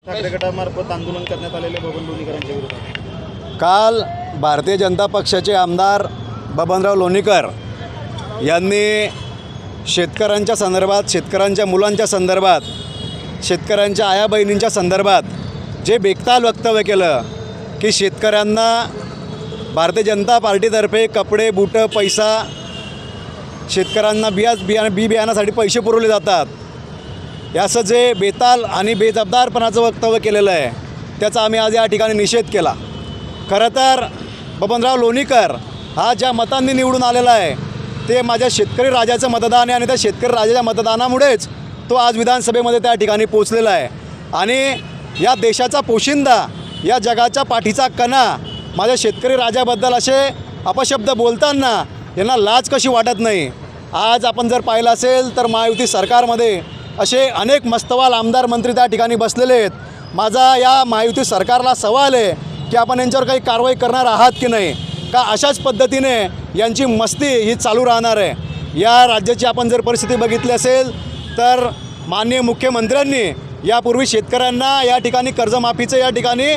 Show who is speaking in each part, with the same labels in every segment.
Speaker 1: ठाकरे गटामार्फत आंदोलन करण्यात आलेले बबन लोणीकरांच्या विरोधात
Speaker 2: काल भारतीय जनता पक्षाचे आमदार बबनराव लोणीकर यांनी शेतकऱ्यांच्या संदर्भात, शेतकऱ्यांच्या मुलांच्या संदर्भात, शेतकऱ्यांच्या आया बहिणींच्या संदर्भात जे बेताल वक्तव्य केलं की शेतकऱ्यांना भारतीय जनता पार्टीतर्फे कपडे, बूटं, पैसा, शेतकऱ्यांना बी बियाण्यासाठी पैसे पुरवले जातात, याचं जे बेताल आणि बेजबाबदारपणाचं वक्तव्य केलेलं आहे त्याचा आम्ही आज या ठिकाणी निषेध केला। खरं तर बबनराव लोणीकर हा ज्या मतांनी निवडून आलेला आहे ते माझ्या शेतकरी राजाचं मतदान आहे आणि त्या शेतकरी राजाच्या मतदानामुळेच तो आज विधानसभेमध्ये त्या ठिकाणी पोचलेला आहे। आणि या देशाचा पोशिंदा, या जगाच्या पाठीचा कणा माझ्या शेतकरी राजाबद्दल असे अपशब्द बोलताना यांना लाज कशी वाटत नाही। आज आपण जर पाहिलं असेल तर महायुती सरकारमध्ये असे अनेक मस्तवाल आमदार मंत्री त्या ठिकाणी बसलेले आहेत। माझा या महायुती सरकारला सवाल आहे की आपण यांच्यावर काही कारवाई करणार आहात की नाही, का अशाच पद्धतीने यांची मस्ती ही चालू राहणार आहे। या राज्याची आपण जर परिस्थिती बघितली असेल तर माननीय मुख्यमंत्र्यांनी यापूर्वी शेतकऱ्यांना या ठिकाणी कर्जमाफीचं या ठिकाणी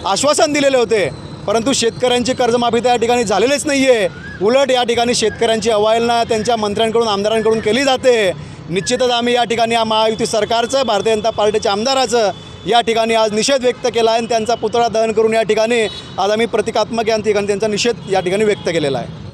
Speaker 2: आश्वासन दिलेले होते, परंतु शेतकऱ्यांची कर्जमाफी त्या ठिकाणी झालेलीच नाही आहे। उलट या ठिकाणी शेतकऱ्यांची अवहेलना त्यांच्या मंत्र्यांकडून, आमदारांकडून केली जाते। निश्चितच आम्ही या ठिकाणी या महायुती सरकारचं, भारतीय जनता पार्टीच्या आमदाराचं या ठिकाणी आज निषेध व्यक्त केला आहे आणि त्यांचा पुतळा दहन करून या ठिकाणी आज आम्ही प्रतिकात्मक या ठिकाणी त्यांचा निषेध या ठिकाणी व्यक्त केलेला आहे।